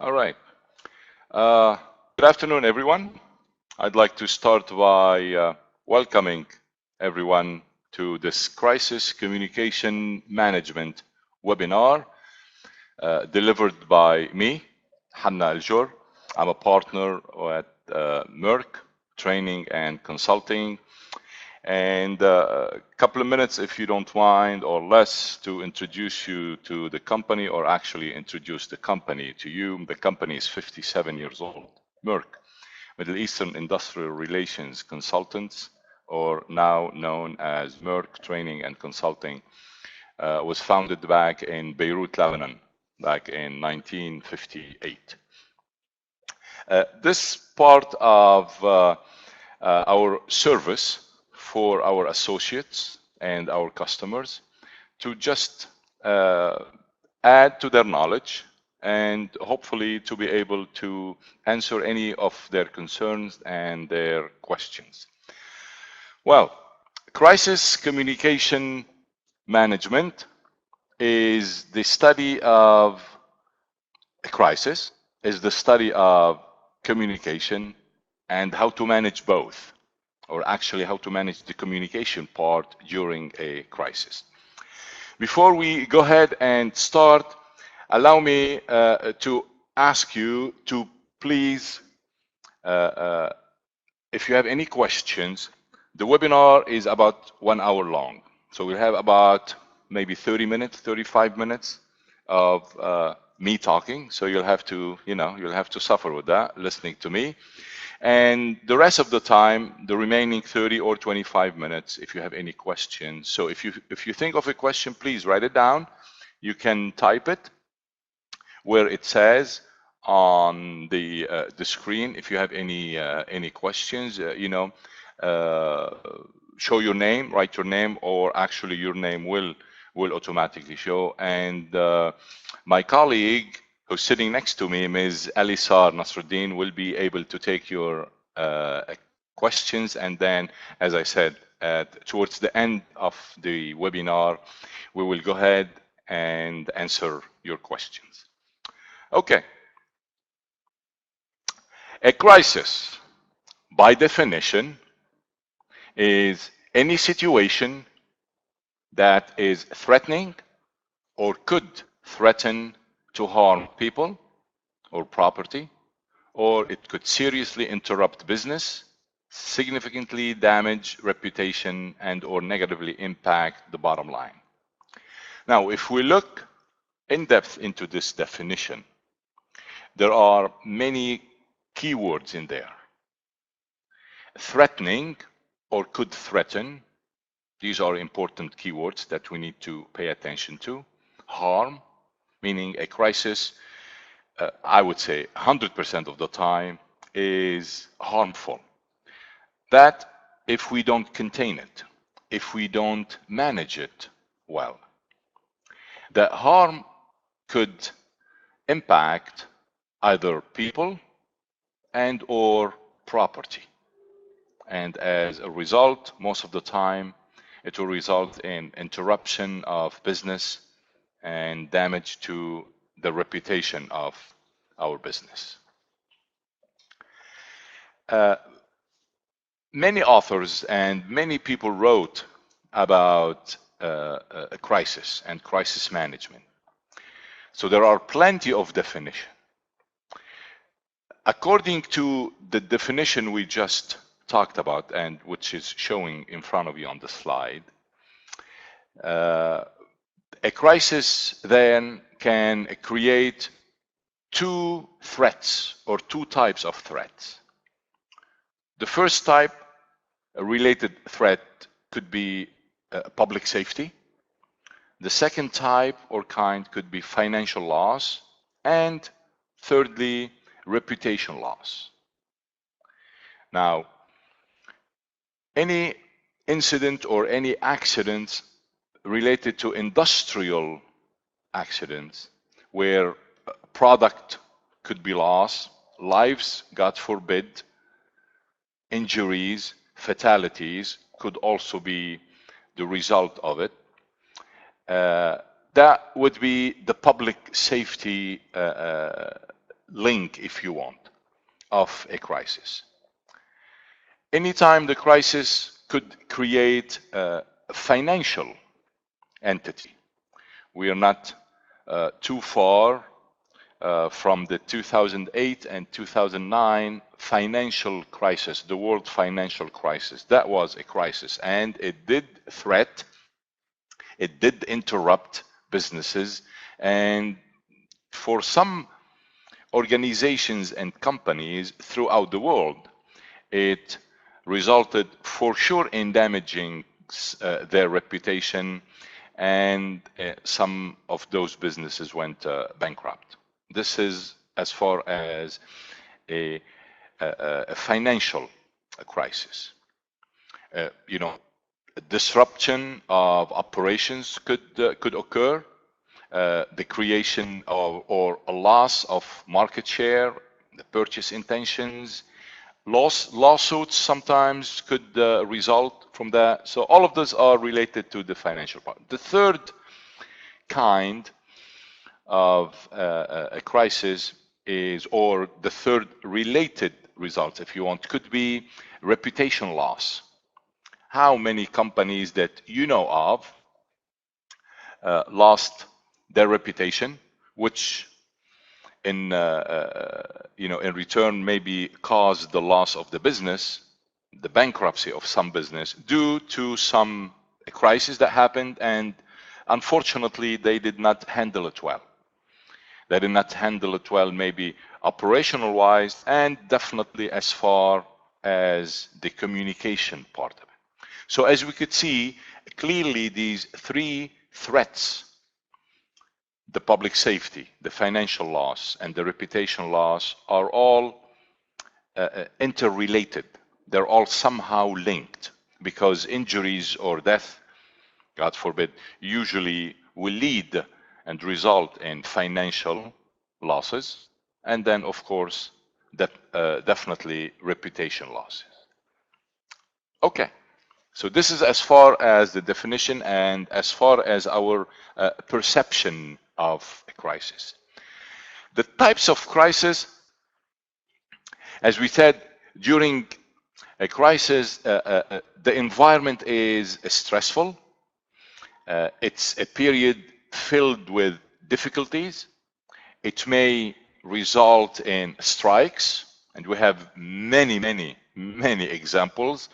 All right. Good afternoon, everyone. I'd like to start by welcoming everyone to this Crisis Communication Management webinar delivered by me, Hanna Aljor. I'm a partner at Meirc Training and Consulting. And a couple of minutes, if you don't mind, or less, to introduce you to the company, or actually introduce the company to you. The company is 57 years old. Meirc, Middle Eastern Industrial Relations Consultants, or now known as Meirc Training and Consulting, was founded back in Beirut, Lebanon, back in 1958. This part of our service for our associates and our customers to just add to their knowledge and hopefully to be able to answer any of their concerns and their questions. Well, crisis communication management is the study of a crisis, is the study of communication and how to manage both, or actually how to manage the communication part during a crisis. Before we go ahead and start, allow me to ask you to please, if you have any questions, the webinar is about 1 hour long. So we'll have about maybe 30 minutes, 35 minutes of me talking. So you'll have to, you'll have to suffer with that, listening to me. And the rest of the time, the remaining 30 or 25 minutes, if you have any questions. So if you think of a question, please write it down. You can type it where it says on the screen. If you have any questions, show your name, write your name, or actually your name will automatically show. And my colleague who's sitting next to me, Ms. Alisar Nasruddin, will be able to take your questions. And then, as I said, towards the end of the webinar, we will go ahead and answer your questions. Okay. A crisis, by definition, is any situation that is threatening or could threaten to harm people or property, or it could seriously interrupt business, significantly damage reputation, and or negatively impact the bottom line. Now, if we look in depth into this definition, there are many keywords in there. Threatening or could threaten, these are important keywords that we need to pay attention to. Harm, meaning a crisis, I would say 100% of the time is harmful. That if we don't contain it, if we don't manage it well. The harm could impact either people and or property. And as a result, most of the time, it will result in interruption of business and damage to the reputation of our business. Many authors and many people wrote about a crisis and crisis management. So there are plenty of definitions. According to the definition we just talked about, and which is showing in front of you on the slide, a crisis then can create two threats or two types of threats. The first type, a related threat, could be public safety. The second type or kind could be financial loss. And thirdly, reputation loss. Now, any incident or any accidents related to industrial accidents where product could be lost, lives, God forbid, injuries, fatalities could also be the result of it. That would be the public safety, link, if you want, of a crisis. Anytime the crisis could create a financial entity. We are not too far from the 2008 and 2009 financial crisis, the world financial crisis. That was a crisis, and it did threat, it did interrupt businesses, and for some organizations and companies throughout the world, it resulted for sure in damaging their reputation, and some of those businesses went bankrupt. This is as far as a financial crisis. You know, disruption of operations could occur, the creation of, or a loss of market share, the purchase intentions, lawsuits sometimes could result from that. So all of those are related to the financial part. The third kind of a crisis is, or the third related result, if you want, could be reputation loss. How many companies that you know of lost their reputation, which in in return maybe caused the loss of the business, the bankruptcy of some business due to some crisis that happened, and unfortunately they did not handle it well. They did not handle it well, maybe operational wise, and definitely as far as the communication part of it. So as we could see clearly, these three threats, the public safety, the financial loss, and the reputation loss, are all interrelated. They're all somehow linked, because injuries or death, God forbid, usually will lead and result in financial losses, and then of course definitely reputation losses. Okay, so this is as far as the definition and as far as our perception of a crisis. The types of crisis, as we said, during a crisis, the environment is stressful. It's a period filled with difficulties. It may result in strikes, and we have many examples.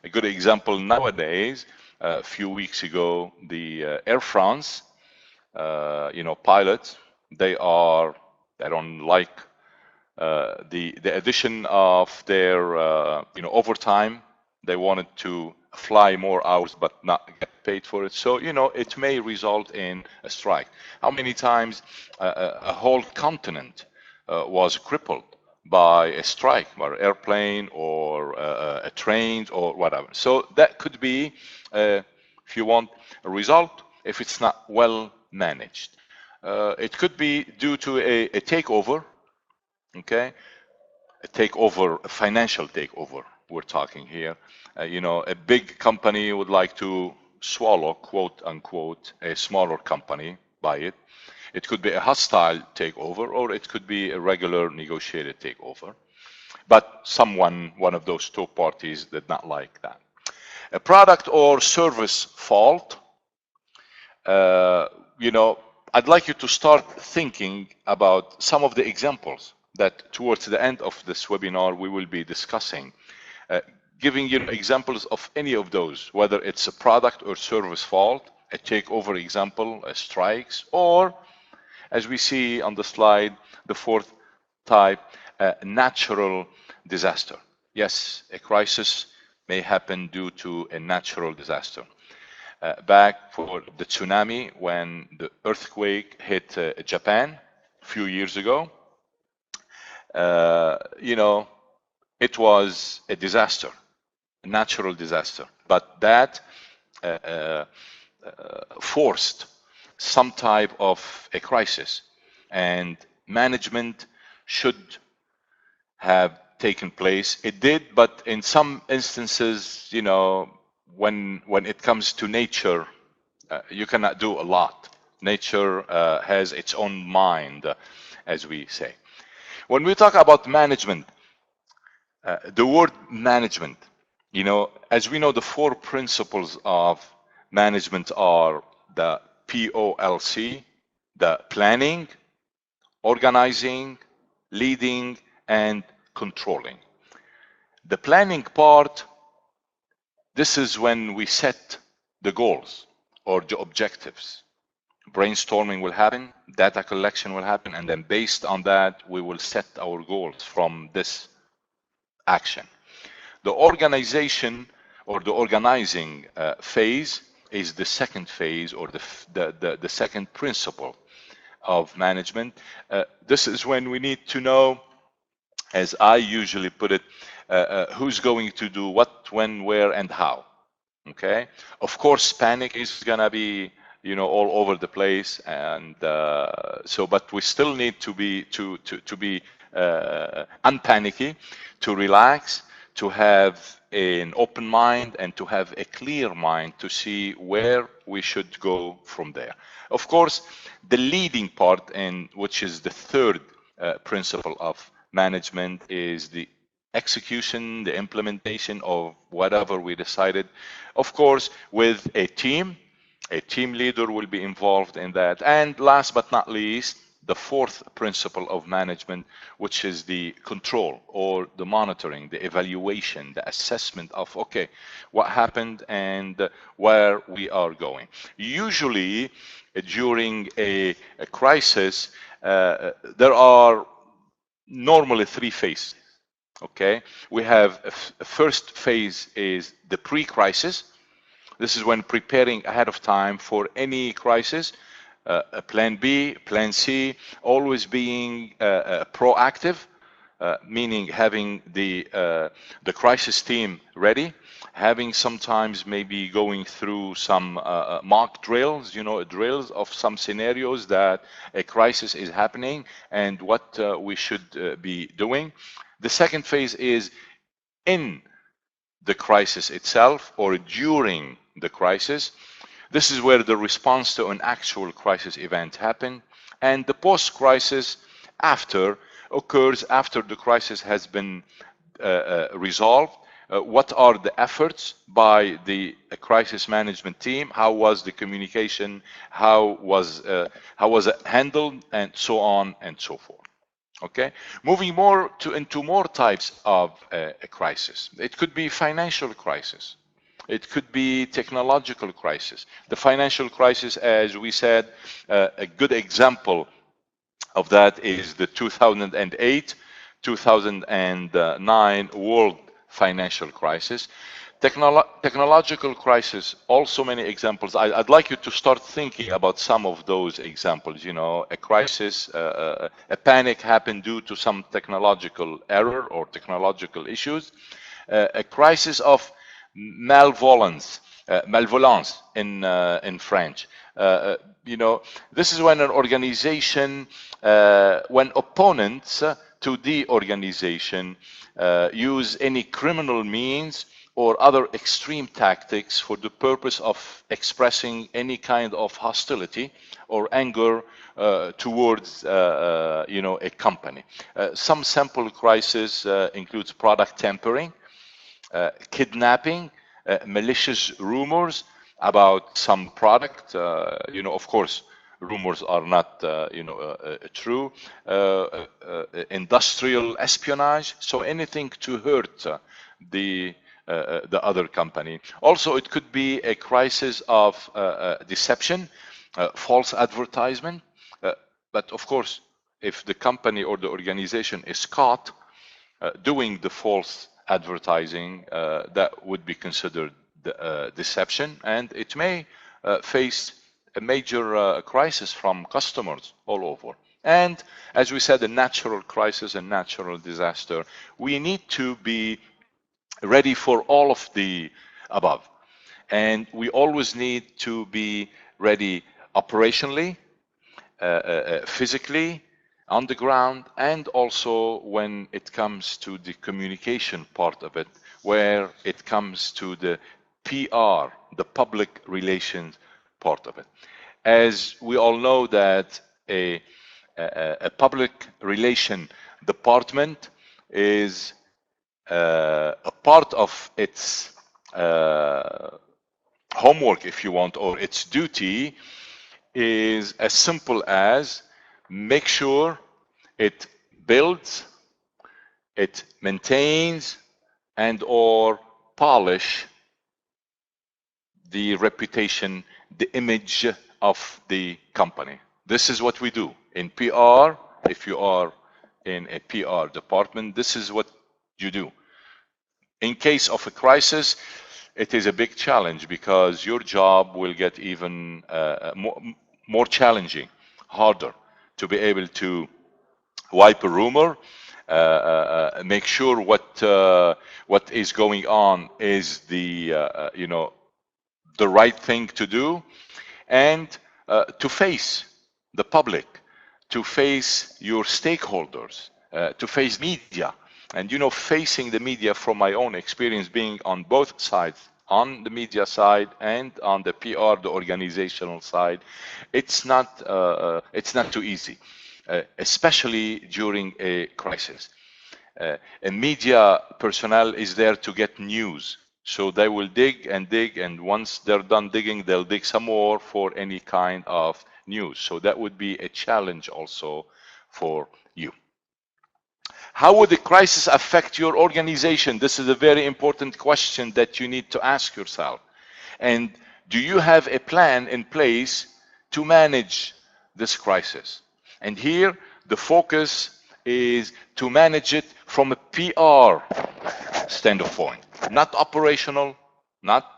A good example nowadays, a few weeks ago, the Air France, pilots, they don't like the addition of their overtime. They wanted to fly more hours but not get paid for it. So it may result in a strike. How many times a whole continent was crippled by a strike, by an airplane or a train or whatever. So that could be, if you want, a result if it's not well managed. It could be due to a takeover, okay? A financial takeover, we're talking here. A big company would like to swallow, quote unquote, a smaller company, buy it. It could be a hostile takeover, or it could be a regular negotiated takeover. But one of those two parties did not like that. A product or service fault, I'd like you to start thinking about some of the examples that towards the end of this webinar we will be discussing, giving you examples of any of those, whether it's a product or service fault, a takeover example, strikes, or as we see on the slide, the fourth type, natural disaster. Yes, a crisis may happen due to a natural disaster. Back for the tsunami, when the earthquake hit Japan a few years ago, it was a disaster, a natural disaster, but that forced some type of a crisis, and management should have taken place. It did, but in some instances, when it comes to nature, you cannot do a lot. Nature has its own mind, as we say. When we talk about management, the word management, as we know, the four principles of management are the POLC, the planning, organizing, leading, and controlling. The planning part, this is when we set the goals or the objectives. Brainstorming will happen, data collection will happen, and then based on that, we will set our goals from this action. The organization or the organizing phase is the second phase, or the second principle of management. This is when we need to know, as I usually put it, who's going to do what, when, where, and how. Okay. Of course, panic is gonna be, all over the place, and but we still need to be unpanicky, to relax, to have an open mind, and to have a clear mind to see where we should go from there. Of course, the leading part, and which is the third principle of management, is the execution, the implementation of whatever we decided. Of course, with a team leader will be involved in that. And last but not least, the fourth principle of management, which is the control or the monitoring, the evaluation, the assessment of, okay, what happened and where we are going. Usually, during a crisis, there are normally three phases. Okay, we have a first phase is the pre-crisis. This is when preparing ahead of time for any crisis. A plan B, plan C, always being proactive, meaning having the crisis team ready, having sometimes maybe going through some mock drills, drills of some scenarios that a crisis is happening and what we should be doing. The second phase is in the crisis itself or during the crisis. This is where the response to an actual crisis event happened. And the post-crisis after occurs after the crisis has been resolved. What are the efforts by the crisis management team? How was the communication? How was it handled? And so on and so forth. Okay, moving into more types of a crisis. It could be financial crisis. It could be technological crisis. The financial crisis, as we said, a good example of that is the 2008, 2009 world financial crisis. Technological crisis, also many examples. I'd like you to start thinking about some of those examples. A crisis, a panic happened due to some technological error or technological issues. A crisis of malvolence in French. This is when an organization, when opponents to the organization use any criminal means or other extreme tactics for the purpose of expressing any kind of hostility or anger towards a company. Some sample crises includes product tampering, kidnapping, malicious rumors about some product. Of course, rumors are not true. Industrial espionage, so anything to hurt the other company. Also, it could be a crisis of deception, false advertisement. But of course, if the company or the organization is caught doing the false advertising, that would be considered deception, and it may face a major crisis from customers all over. And as we said, a natural crisis, a natural disaster. We need to be ready for all of the above. And we always need to be ready operationally, physically, on the ground, and also when it comes to the communication part of it, where it comes to the PR, the public relations part of it. As we all know that a public relation department is a part of its homework, if you want, or its duty is as simple as make sure it builds, it maintains, and or polish the reputation, the image of the company. This is what we do in PR. If you are in a PR department, this is what you do. In case of a crisis, it is a big challenge because your job will get even more challenging, harder to be able to wipe a rumor, make sure what is going on is the the right thing to do, and to face the public, to face your stakeholders, to face media. And facing the media, from my own experience being on both sides, on the media side and on the PR, the organizational side, it's not too easy, especially during a crisis. A media personnel is there to get news, so they will dig, and once they're done digging, they'll dig some more for any kind of news. So that would be a challenge also for you. How would the crisis affect your organization? This is a very important question that you need to ask yourself. And do you have a plan in place to manage this crisis? And here, the focus is to manage it from a PR standpoint, not operational, not,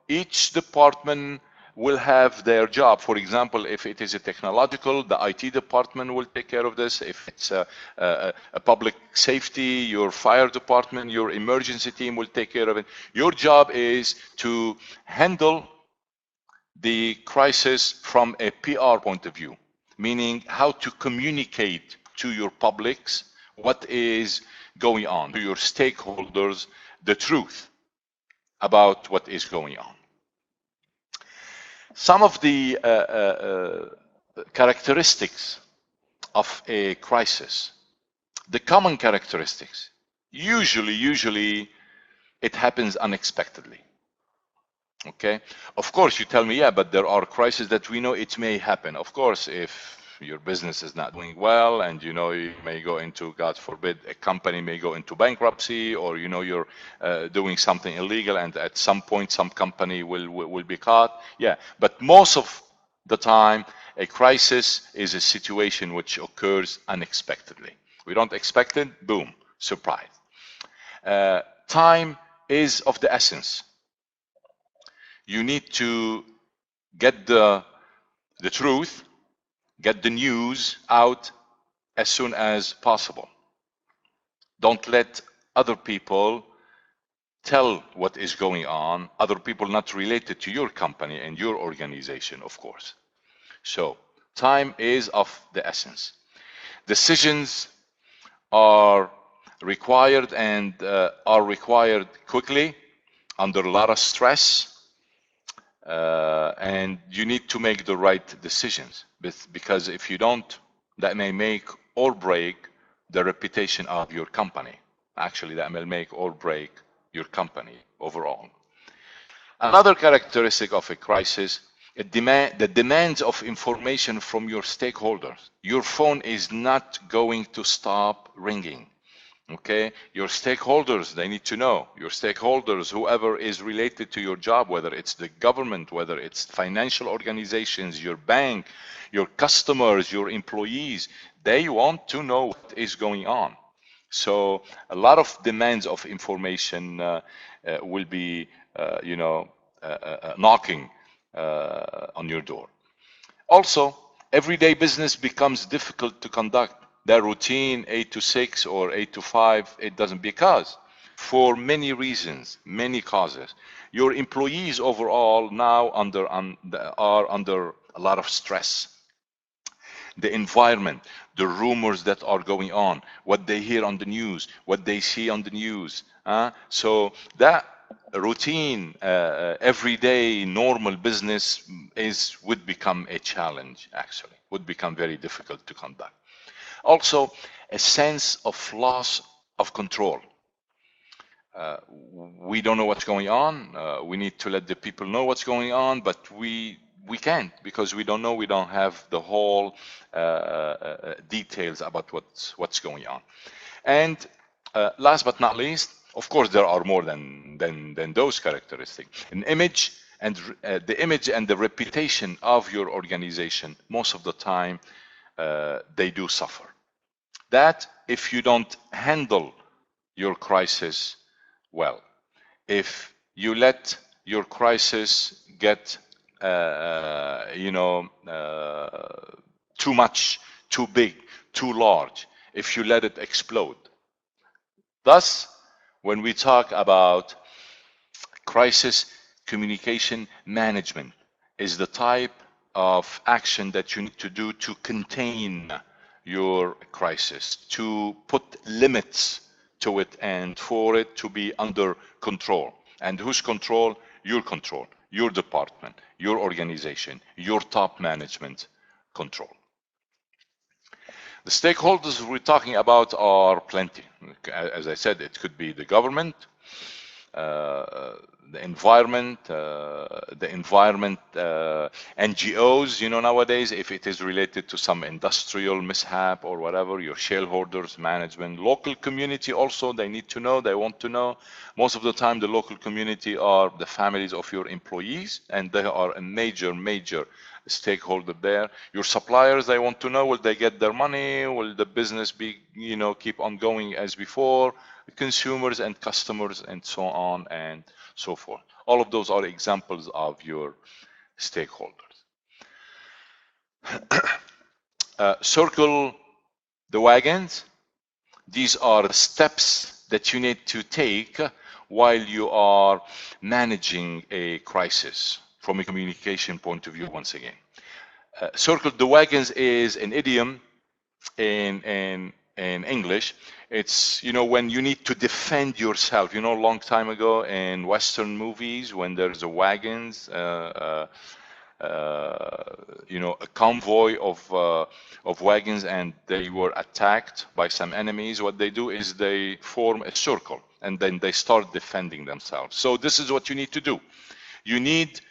each department will have their job. For example, if it is a technological, the IT department will take care of this. If it's a public safety, your fire department, your emergency team will take care of it. Your job is to handle the crisis from a PR point of view, meaning how to communicate to your publics what is going on, to your stakeholders, the truth about what is going on. Some of the characteristics of a crisis, the common characteristics, usually it happens unexpectedly. Okay, of course you tell me, yeah, but there are crises that we know it may happen. Of course, if your business is not doing well, and you may go into, God forbid, a company may go into bankruptcy, or you're doing something illegal, and at some point some company will be caught. Yeah, but most of the time a crisis is a situation which occurs unexpectedly. We don't expect it, boom, surprise. Time is of the essence. You need to get the truth, get the news out as soon as possible. Don't let other people tell what is going on, other people not related to your company and your organization, of course. So time is of the essence. Decisions are required, and are required quickly, under a lot of stress. And you need to make the right decisions, because if you don't, that may make or break the reputation of your company. Actually, that may make or break your company overall. Another characteristic of a crisis, the demands of information from your stakeholders. Your phone is not going to stop ringing. Okay, your stakeholders, they need to know. Your stakeholders, whoever is related to your job, whether it's the government, whether it's financial organizations, your bank, your customers, your employees, they want to know what is going on. So a lot of demands of information will be, knocking on your door. Also, everyday business becomes difficult to conduct. The routine 8 to 6 or 8 to 5, it doesn't, because for many reasons, many causes. Your employees overall now are under a lot of stress. The environment, the rumors that are going on, what they hear on the news, what they see on the news. So that routine, everyday normal business would become a challenge, actually, would become very difficult to conduct. Also, a sense of loss of control. We don't know what's going on. We need to let the people know what's going on, but we can't, because we don't know. We don't have the whole details about what's going on. And last but not least, of course, there are more than those characteristics. An image and the image and the reputation of your organization, most of the time, they do suffer. That if you don't handle your crisis well, if you let your crisis get too much, too big, too large, if you let it explode. Thus, when we talk about crisis communication management, is the type of action that you need to do to contain your crisis, to put limits to it, and for it to be under control. And whose control? Your control, your department, your organization, your top management control. The stakeholders we're talking about are plenty. As I said, it could be the government, the environment, NGOs, nowadays, if it is related to some industrial mishap or whatever, your shareholders, management, local community also, they need to know, they want to know. Most of the time, the local community are the families of your employees, and they are a major stakeholder there. Your suppliers, they want to know, will they get their money? Will the business be, keep on going as before? Consumers and customers, and so on and so forth. All of those are examples of your stakeholders. Circle the wagons. These are steps that you need to take while you are managing a crisis from a communication point of view. Once again, circle the wagons is an idiom in English. It's, when you need to defend yourself. A long time ago in Western movies, when there's a wagons, a convoy of wagons, and they were attacked by some enemies, what they do is they form a circle, and then they start defending themselves. So this is what you need to do. You need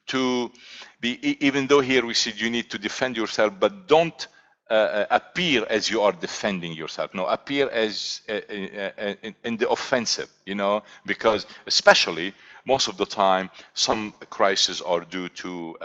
to be, even though here we said you need to defend yourself, but don't appear as you are defending yourself. No, appear as in the offensive, because especially most of the time, some crises are due to,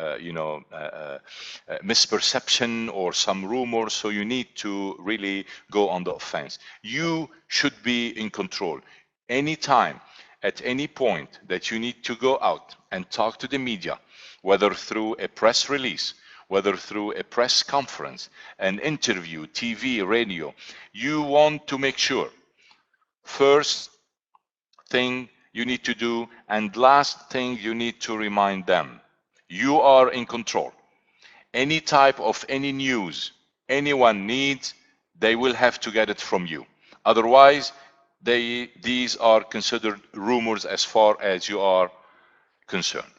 misperception or some rumors. So you need to really go on the offense. You should be in control. Anytime, at any point that you need to go out and talk to the media, whether through a press release, whether through a press conference, an interview, TV, radio, you want to make sure, first thing you need to do, and last thing you need to remind them, you are in control. Any type of any news anyone needs, they will have to get it from you. Otherwise, these are considered rumors as far as you are concerned.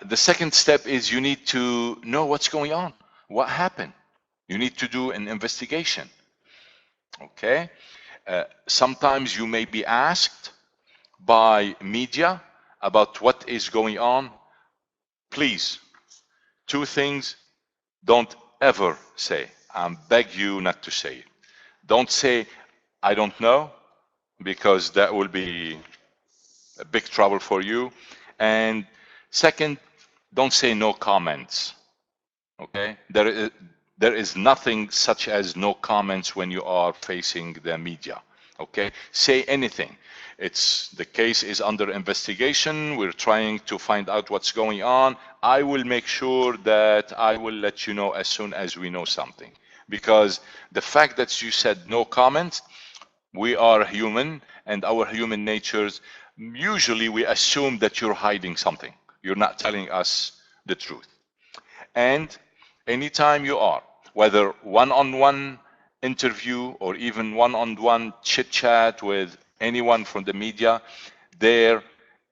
The second step is you need to know what's going on, what happened. You need to do an investigation. Okay? Sometimes you may be asked by media about what is going on. Please, two things don't ever say. I beg you not to say it. Don't say, I don't know, because that will be a big trouble for you. And second, don't say no comments. Okay? There is nothing such as no comments when you are facing the media. Okay? Say anything. The case is under investigation. We're trying to find out what's going on. I will make sure that I will let you know as soon as we know something. Because the fact that you said no comments, we are human, and our human natures, usually we assume that you're hiding something. You're not telling us the truth. And anytime you are, whether one-on-one interview or even one-on-one chit-chat with anyone from the media, there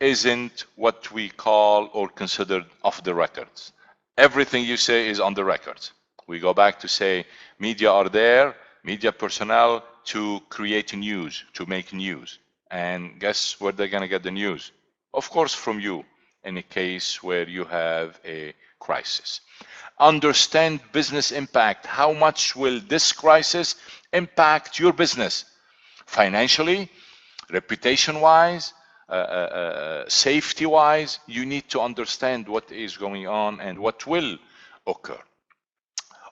isn't what we call or consider off the records. Everything you say is on the records. We go back to say, media are there, media personnel to create news, to make news. And guess where they're going to get the news? Of course, from you, in a case where you have a crisis. Understand business impact. How much will this crisis impact your business? Financially, reputation-wise, safety-wise, you need to understand what is going on and what will occur.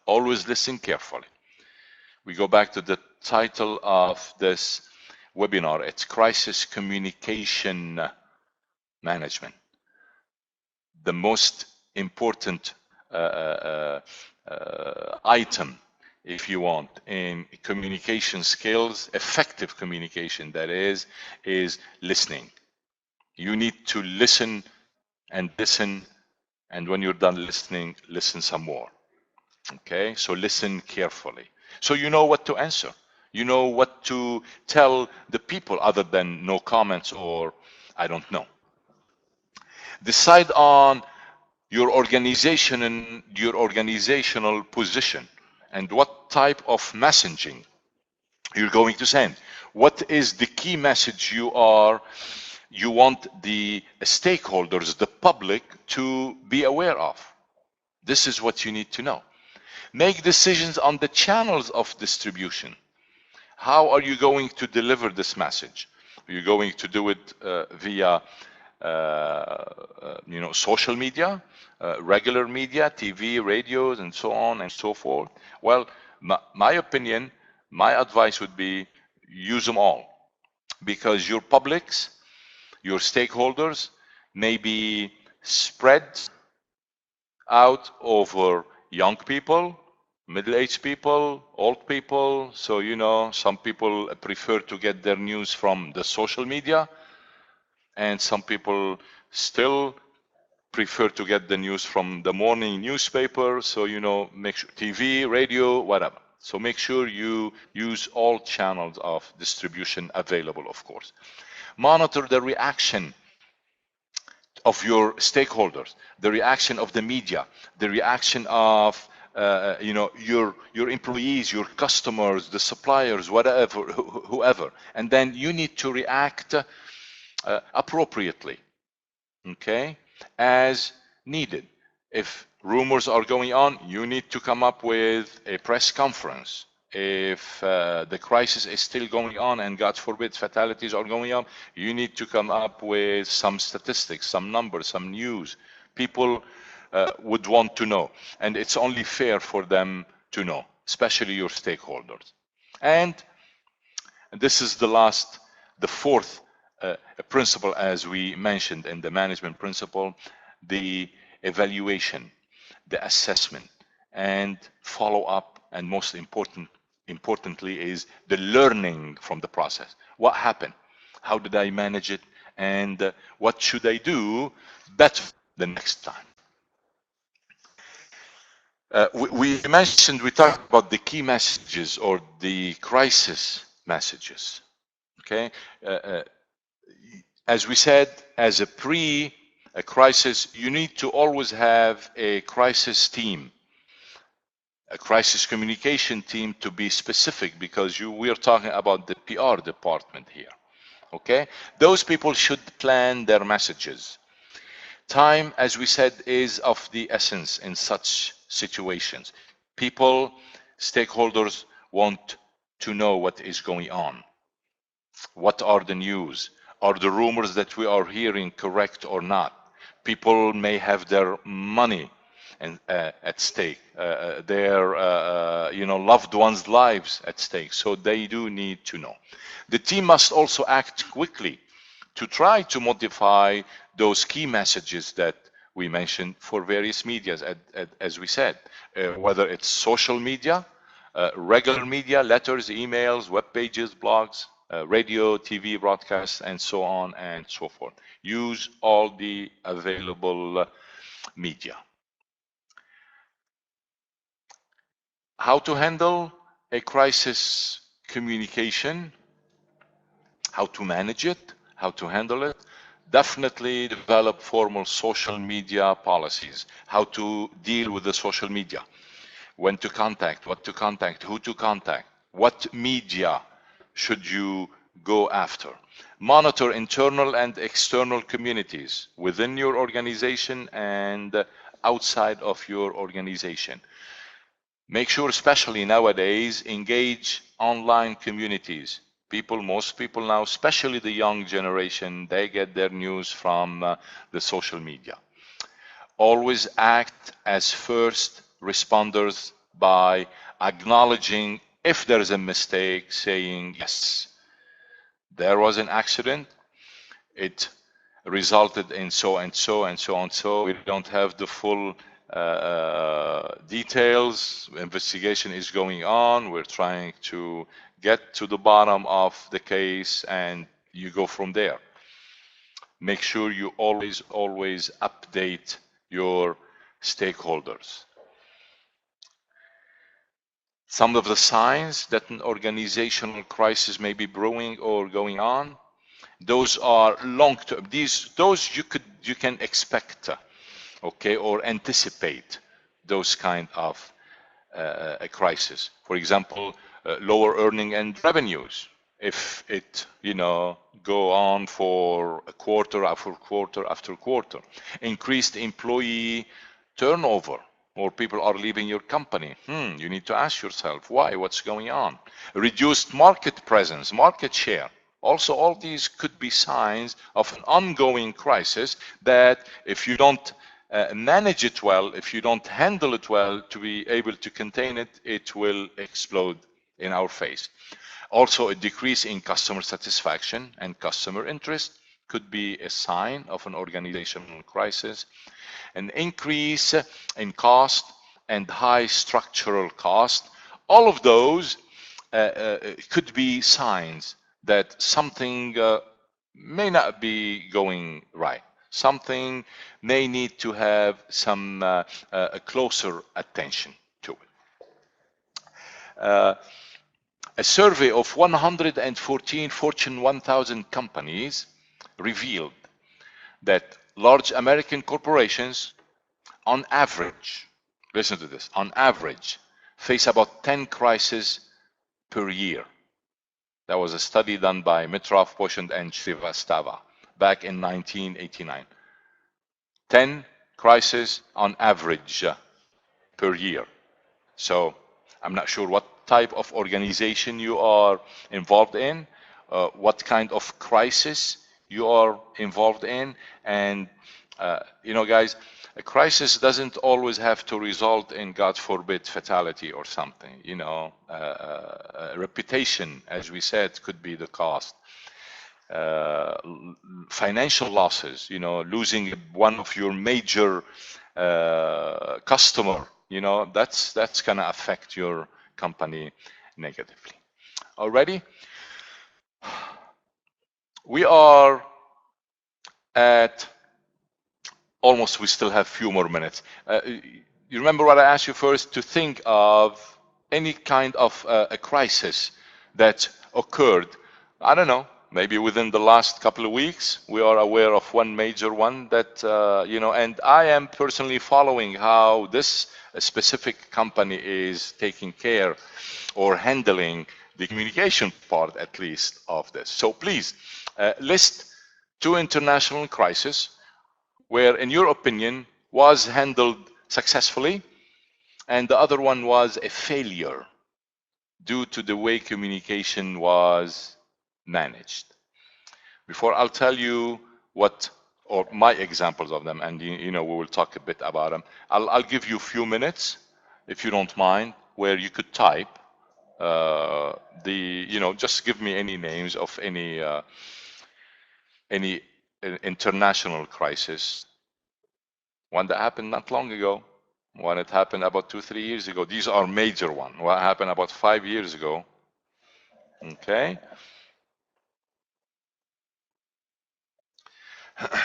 Always listen carefully. We go back to the title of this webinar. It's Crisis Communication Management. The most important item, if you want, in communication skills, effective communication, that is listening. You need to listen, and when you're done listening, listen some more. Okay, so listen carefully. So you know what to answer. You know what to tell the people other than no comments or I don't know. Decide on your organization and your organizational position and what type of messaging you're going to send. What is the key message you want the stakeholders, the public, to be aware of? This is what you need to know. Make decisions on the channels of distribution. How are you going to deliver this message? Are you going to do it via social media, regular media, TV, radios, and so on and so forth? Well, my opinion, my advice would be use them all, because your publics, your stakeholders may be spread out over young people, middle-aged people, old people. So, some people prefer to get their news from the social media, and some people still prefer to get the news from the morning newspaper. So, make sure TV, radio, whatever. So make sure you use all channels of distribution available, of course. Monitor the reaction of your stakeholders, the reaction of the media, the reaction of your employees, your customers, the suppliers, whatever, whoever, and then you need to react appropriately, okay, as needed. If rumors are going on, you need to come up with a press conference. If the crisis is still going on and God forbid fatalities are going on, you need to come up with some statistics, some numbers, some news. People would want to know, and it's only fair for them to know, especially your stakeholders. And this is the fourth principle, as we mentioned in the management principle, the evaluation, the assessment, and follow up, and most importantly is the learning from the process. What happened? How did I manage it? And what should I do better the next time? We talked about the key messages or the crisis messages. Okay, as we said, as a crisis, you need to always have a crisis team, a crisis communication team, to be specific, because we are talking about the PR department here. Okay, those people should plan their messages. Time, as we said, is of the essence in such situations. People, stakeholders want to know what is going on. What are the news? Are the rumors that we are hearing correct or not? People may have their money at stake, their loved ones' lives at stake, so they do need to know. The team must also act quickly to try to modify those key messages that we mentioned for various medias, as we said, whether it's social media, regular media, letters, emails, web pages, blogs, radio, TV broadcasts, and so on and so forth. Use all the available media. How to handle a crisis communication, how to manage it, how to handle it. Definitely develop formal social media policies, how to deal with the social media, when to contact, what to contact, who to contact, What media should you go after? Monitor internal and external communities within your organization and outside of your organization. Make sure, especially nowadays, engage online communities. Most people now, especially the young generation, they get their news from the social media. Always act as first responders by acknowledging if there is a mistake, saying, yes, there was an accident, it resulted in so and so and so and so. We don't have the full details. Investigation is going on. We're trying to get to the bottom of the case, and you go from there. Make sure you always update your stakeholders. Some of the signs that an organizational crisis may be brewing or going on, those are long-term. Those you can expect, okay, or anticipate those kind of a crisis. For example, lower earning and revenues. If it go on for a quarter after quarter after quarter, increased employee turnover, or people are leaving your company. You need to ask yourself why, what's going on. Reduced market presence, market share. Also, all these could be signs of an ongoing crisis that if you don't manage it well, if you don't handle it well to be able to contain it, it will explode in our face. Also, a decrease in customer satisfaction and customer interest could be a sign of an organizational crisis. An increase in cost and high structural cost, all of those could be signs that something may not be going right. Something may need to have some a closer attention to it. A survey of 114 Fortune 1000 companies revealed that large American corporations, on average, listen to this, on average, face about 10 crises per year. That was a study done by Mitrov, Poshand, and Srivastava back in 1989. 10 crises on average per year. So I'm not sure what type of organization you are involved in, what kind of crisis you are involved in. And, guys, a crisis doesn't always have to result in, God forbid, fatality or something. Reputation, as we said, could be the cost. Financial losses, losing one of your major customer, that's going to affect your company negatively. Already, we are at almost, we still have a few more minutes. You remember what I asked you first? To think of any kind of a crisis that occurred, I don't know, maybe within the last couple of weeks. We are aware of one major one that, and I am personally following how this specific company is taking care or handling the communication part, at least, of this. So please, list 2 international crises where, in your opinion, was handled successfully, and the other one was a failure due to the way communication was managed. Before I'll tell you or my examples of them, and we will talk a bit about them, I'll give you a few minutes, if you don't mind, where you could type just give me any names of any international crisis. One that happened not long ago, one that happened about 2-3 years ago. These are major ones. What happened about 5 years ago? Okay.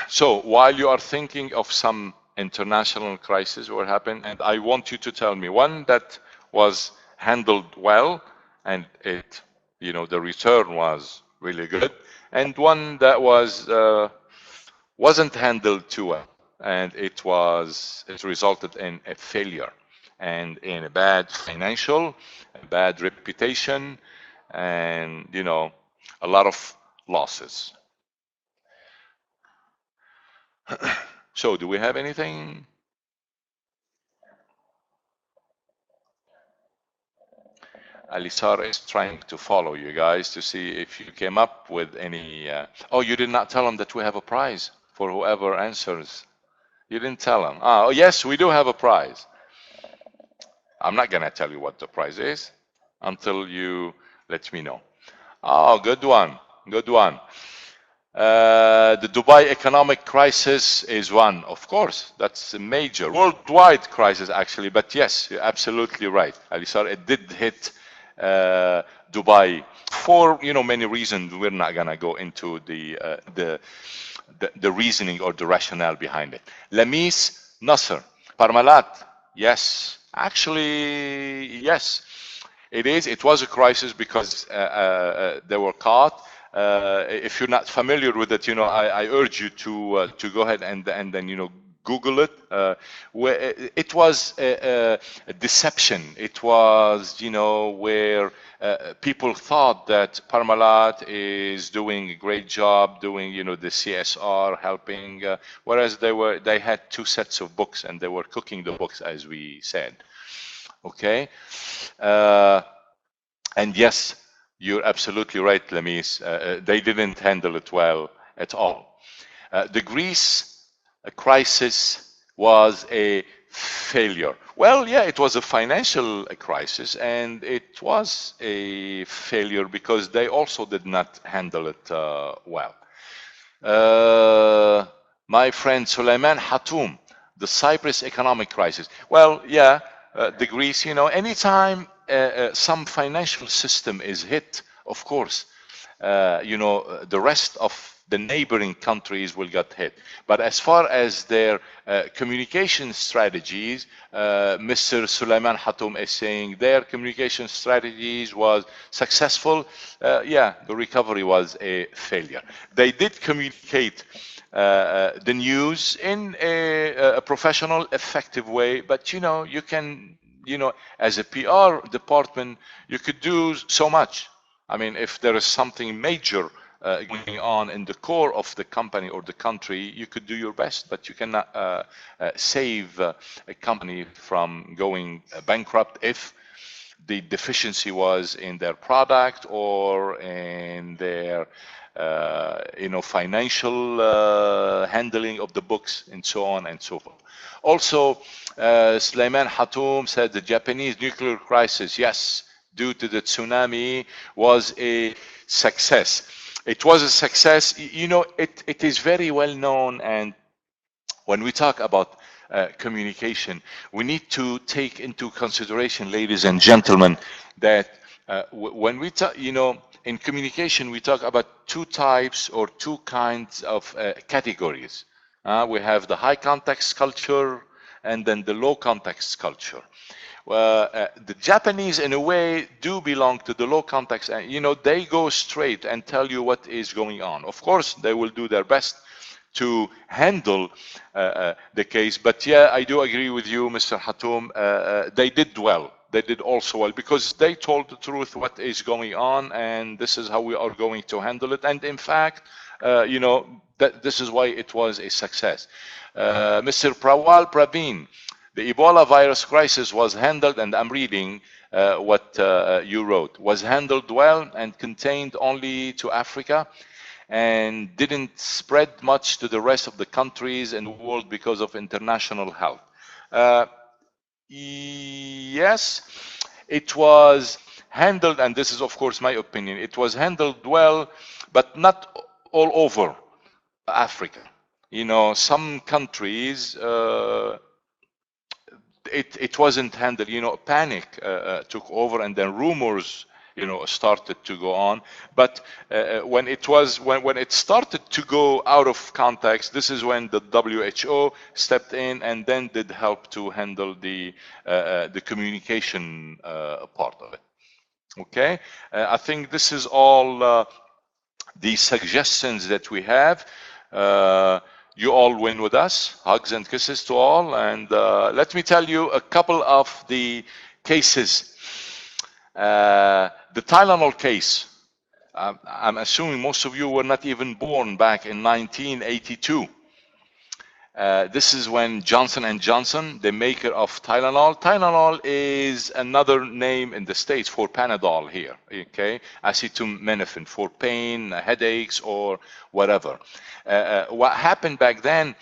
So while you are thinking of some international crisis what happened, and I want you to tell me one that was handled well and the return was really good, and one that wasn't handled too well and it resulted in a failure. and in a bad financial, a bad reputation, and a lot of losses. So do we have anything? Alisar is trying to follow you guys to see if you came up with any. Oh, you did not tell them that we have a prize for whoever answers. You didn't tell them. Oh, yes, we do have a prize. I'm not going to tell you what the prize is until you let me know. Oh, good one. Good one. The Dubai economic crisis is one, of course. That's a major worldwide crisis, actually. But yes, you're absolutely right, Alisar. It did hit Dubai for many reasons. We're not gonna go into the reasoning or the rationale behind it. Lamis, Nasser, Parmalat. Yes, actually, yes. It is. It was a crisis because they were caught. If you're not familiar with it, I urge you to go ahead and then Google it. Where it was a deception. It was where people thought that Parmalat is doing a great job doing the CSR helping, whereas they had two sets of books and they were cooking the books, as we said. Okay. And yes, you're absolutely right, Lamis. They didn't handle it well at all. The Greece crisis was a failure. Well, yeah, it was a financial crisis, and it was a failure because they also did not handle it well. My friend Suleiman Hatoum, the Cyprus economic crisis. Well, yeah, the Greece, anytime some financial system is hit, of course, the rest of the neighboring countries will get hit. But as far as their communication strategies, Mr. Suleiman Hatoum is saying their communication strategies was successful. Yeah, the recovery was a failure. They did communicate the news in a professional, effective way, but you can, as a PR department, you could do so much. I mean, if there is something major going on in the core of the company or the country, you could do your best, but you cannot save a company from going bankrupt if the deficiency was in their product or in their financial handling of the books and so on and so forth. Also, Suleiman Hatoum said the Japanese nuclear crisis, yes, due to the tsunami, was a success. It was a success. It is very well known, and when we talk about communication, we need to take into consideration, ladies and gentlemen, that when we talk, in communication, we talk about two types or two kinds of categories. We have the high context culture and then the low context culture. The Japanese, in a way, do belong to the low context, and they go straight and tell you what is going on. Of course, they will do their best to handle the case, but yeah, I do agree with you, Mr. Hatoum. They did well. They did also well because they told the truth, what is going on, and this is how we are going to handle it. And in fact, this is why it was a success. Mr. Prawal Praveen, the Ebola virus crisis was handled, and I'm reading what you wrote, was handled well and contained only to Africa and didn't spread much to the rest of the countries in the world because of international help. Yes, it was handled, and this is of course my opinion, it was handled well, but not all over Africa. Some countries, it wasn't handled. Panic took over, and then rumors started to go on. But when it started to go out of context, this is when the WHO stepped in and then did help to handle the communication part of it. Okay, I think this is all the suggestions that we have. you all win with us. Hugs and kisses to all. And let me tell you a couple of the cases. The Tylenol case. I'm assuming most of you were not even born back in 1982. This is when Johnson & Johnson, the maker of Tylenol. Tylenol is another name in the States for Panadol here, okay? Acetaminophen for pain, headaches, or whatever. What happened back then,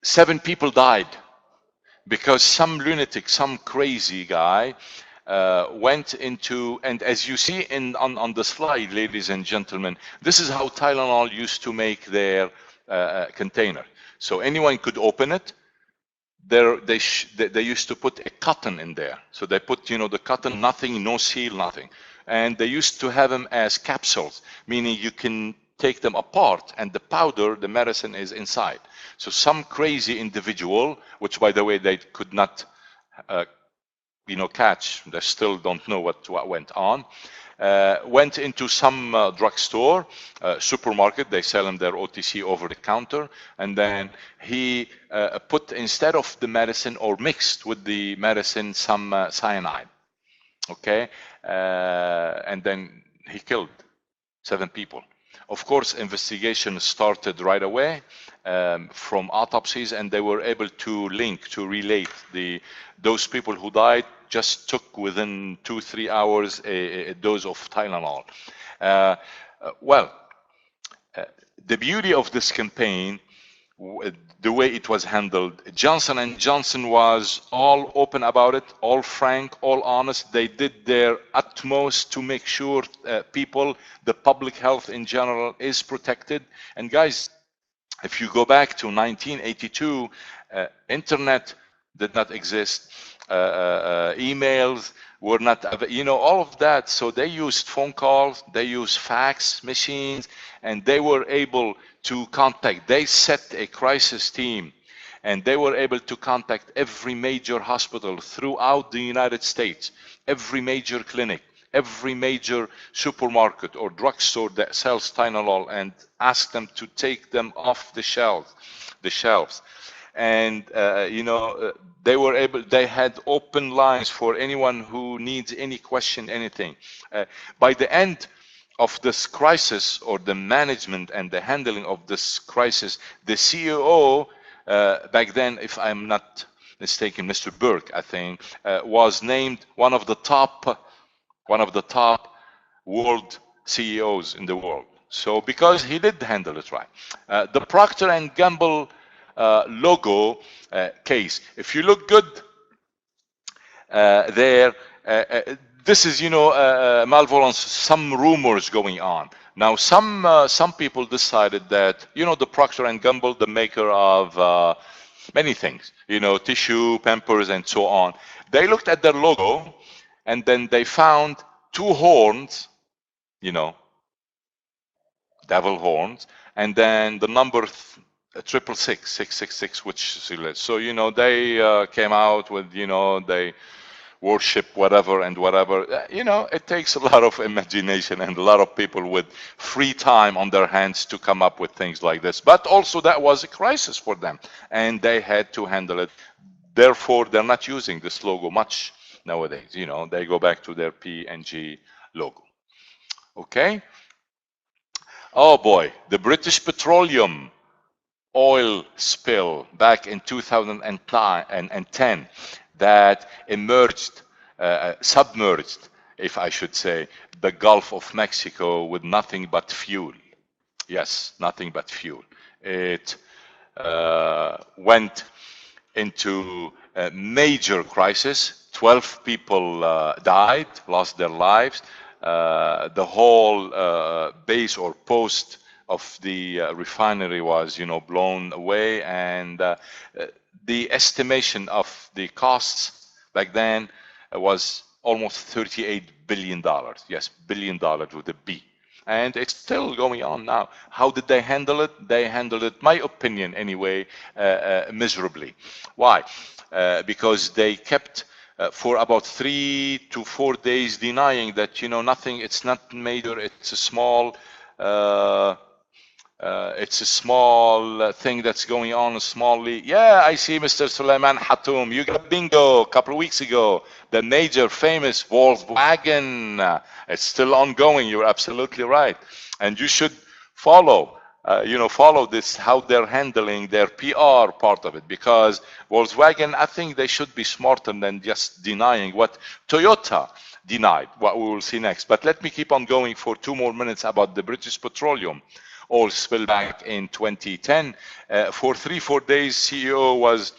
7 people died because some lunatic, some crazy guy went into, and as you see on the slide, ladies and gentlemen, this is how Tylenol used to make their container. So anyone could open it. They used to put a cotton in there. So they put, the cotton, nothing, no seal, nothing. And they used to have them as capsules, meaning you can take them apart and the powder, the medicine is inside. So some crazy individual, which by the way, they could not, catch, they still don't know what went on, went into some drugstore, supermarket, they sell them their OTC over the counter, and then he put, instead of the medicine or mixed with the medicine, some cyanide, okay? And then he killed 7 people. Of course, investigation started right away from autopsies, and they were able to relate those people who died just took within 2-3 hours a dose of Tylenol. The beauty of this campaign, the way it was handled, Johnson & Johnson was all open about it, all frank, all honest. They did their utmost to make sure people, the public health in general, is protected. And guys, if you go back to 1982, internet did not exist, emails were not, all of that. So they used phone calls, they used fax machines, and they were able to contact. They set a crisis team, and they were able to contact every major hospital throughout the United States, every major clinic, every major supermarket or drugstore that sells Tylenol, and ask them to take them off the shelves. And they had open lines for anyone who needs any question, anything. By the end of this crisis, or the management and the handling of this crisis, the CEO back then, if I'm not mistaken, Mr. Meirc, I think, was named one of the top world CEOs in the world. So because he did handle it right. The Procter & Gamble logo case, if you look good there, this is, malvolence, some rumors going on. Now, some people decided that, the Procter & Gamble, the maker of many things, tissue, Pampers, and so on, they looked at their logo, and then they found 2 horns, devil horns, and then the number 666, which, so they came out with, they worship whatever and whatever. It takes a lot of imagination and a lot of people with free time on their hands to come up with things like this. But also that was a crisis for them, and they had to handle it. Therefore, they're not using this logo much nowadays. They go back to their P&G logo. Okay. Oh boy, the British Petroleum oil spill back in 2010 that submerged, if I should say, the Gulf of Mexico with nothing but fuel. Yes, nothing but fuel. It went into a major crisis. 12 people died, lost their lives. The whole base or post of the refinery was, blown away, and the estimation of the costs back then was almost $38 billion. Yes, $1 billion with a B. And it's still going on now. How did they handle it? They handled it, my opinion anyway, miserably. Why? Because they kept for about 3 to 4 days denying that, nothing, it's not major, it's a small it's a small thing that's going on smallly. Yeah, I see Mr. Suleiman Hatoum. You got bingo a couple of weeks ago. The major famous Volkswagen. It's still ongoing. You're absolutely right. And you should follow, follow this, how they're handling their PR part of it. Because Volkswagen, I think they should be smarter than just denying what Toyota denied, what we will see next. But let me keep on going for 2 more minutes about the British Petroleum oil spill back in 2010. For 3-4 days, CEO was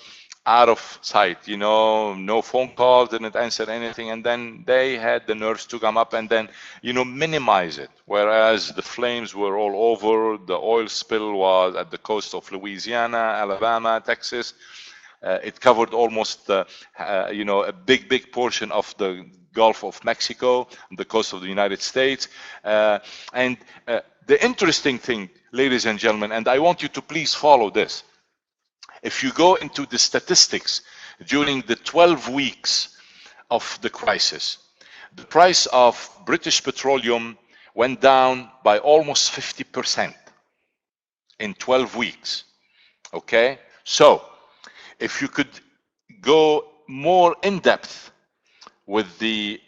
out of sight, no phone calls, didn't answer anything. And then they had the nerves to come up and then, minimize it. Whereas the flames were all over, the oil spill was at the coast of Louisiana, Alabama, Texas. It covered almost, a big portion of the Gulf of Mexico, the coast of the United States. And the interesting thing, ladies and gentlemen, and I want you to please follow this. If you go into the statistics during the 12 weeks of the crisis, the price of British petroleum went down by almost 50% in 12 weeks. Okay? So, if you could go more in depth with the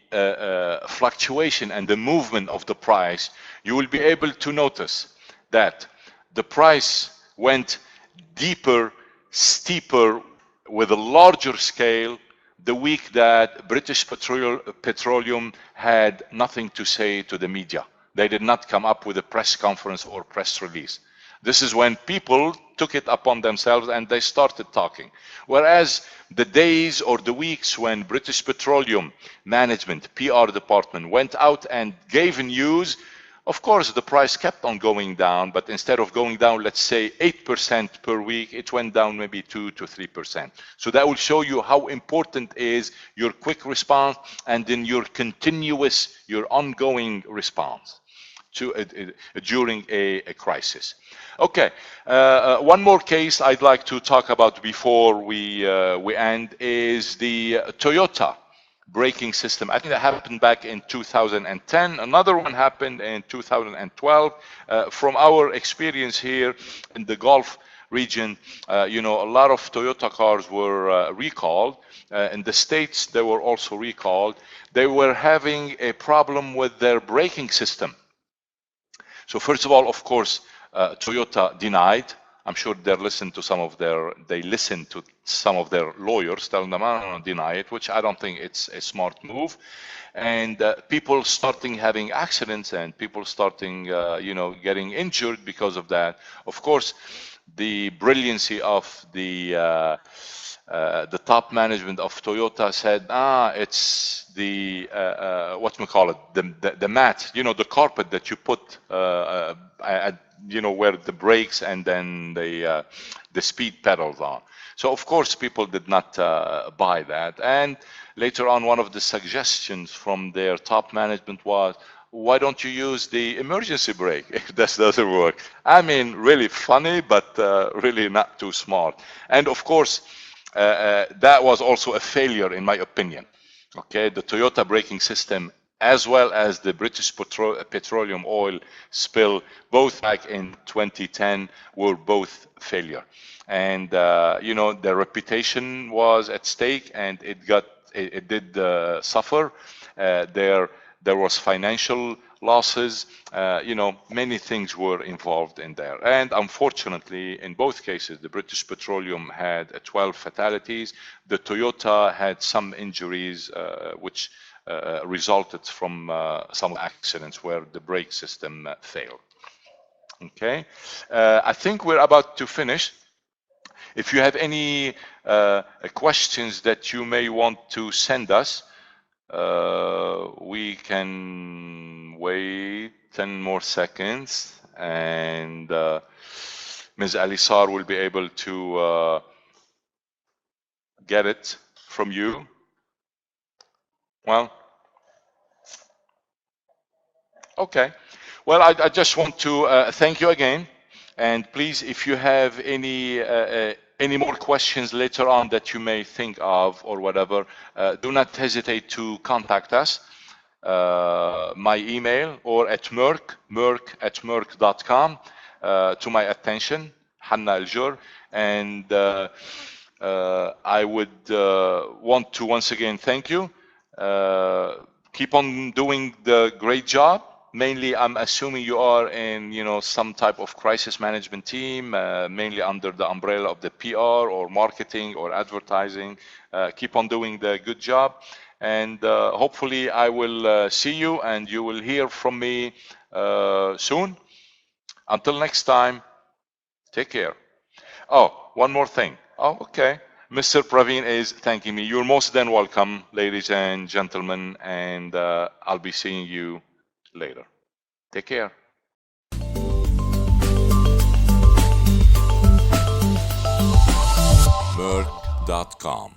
fluctuation and the movement of the price, you will be able to notice that the price went deeper, steeper, with a larger scale the week that British Petroleum had nothing to say to the media. They did not come up with a press conference or press release. This is when people took it upon themselves and they started talking. Whereas the days or the weeks when British Petroleum management, PR department, went out and gave news, of course, the price kept on going down, but instead of going down, let's say 8% per week, it went down maybe 2 to 3%. So that will show you how important is your quick response and then your continuous, your ongoing response to during a crisis. Okay, one more case I'd like to talk about before we end is the Toyota braking system. I think that happened back in 2010. Another one happened in 2012. From our experience here in the Gulf region, a lot of Toyota cars were recalled. In the States, they were also recalled. They were having a problem with their braking system. So first of all, of course, Toyota denied. I'm sure they listened to some of their lawyers telling them, I don't deny it, which I don't think it's a smart move. And people starting having accidents and people starting, getting injured because of that. Of course, the brilliancy of the top management of Toyota said, it's the the mat, the carpet that you put where the brakes and then the speed pedals on. So of course people did not buy that. And later on, one of the suggestions from their top management was, why don't you use the emergency brake if this doesn't work? I mean, really funny, but really not too smart. And of course, that was also a failure in my opinion. Okay, the Toyota braking system as well as the British petroleum oil spill, both back in 2010, were both failure. And their reputation was at stake, and it did suffer. There was financial losses. Many things were involved in there. And unfortunately, in both cases, the British Petroleum had 12 fatalities. The Toyota had some injuries, which resulted from some accidents where the brake system failed. Okay, I think we're about to finish. If you have any questions that you may want to send us, we can wait 10 more seconds, and Ms. Alisar will be able to get it from you. Well, okay. Well, I just want to thank you again, and please, if you have any more questions later on that you may think of or whatever, do not hesitate to contact us. My email or at Meirc@meirc.com. to my attention, Hanna Al-Jur, and I would want to once again thank you. Keep on doing the great job. Mainly, I'm assuming you are in, some type of crisis management team, mainly under the umbrella of the PR or marketing or advertising. Keep on doing the good job, and hopefully I will see you and you will hear from me soon. Until next time, take care. Oh, one more thing. Oh, okay. Mr. Praveen is thanking me. You're most then welcome, ladies and gentlemen, and I'll be seeing you later. Take care. Meirc.com